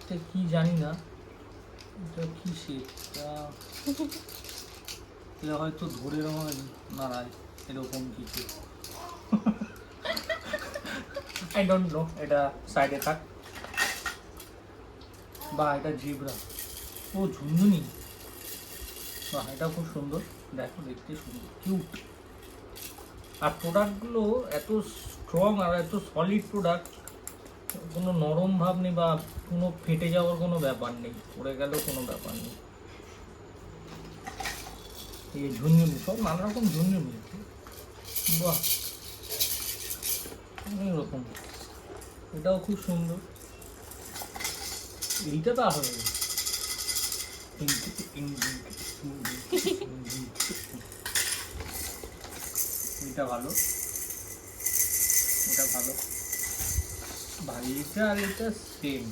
এটা কি জানি না, এটা কি শেপ, এটা হয়তো ধরে নাড়ায় এরকম কিছু। আই ডোন্ট নো, এটা সাইডে থাক। বা এটা জিব্রা, ও ঝুনঝুনি, বাহ এটা খুব সুন্দর, দেখো দেখতে সুন্দর, কিউট। আর প্রোডাক্টগুলো এত স্ট্রং আর এত সলিড প্রোডাক্ট, কোনো নরম ভাব নেই বা কোনো ফেটে যাওয়ার কোনো ব্যাপার নেই, পড়ে গেলেও কোনো ব্যাপার নেই। এই ঝুনঝুনি, সব নানা রকম ঝুনঝুনি, বাহ অনেক রকম, এটাও খুব সুন্দর। এইটা তো আসলে এটা ভালো, এটা ভালো, ভাই এটা আর এটা সেম।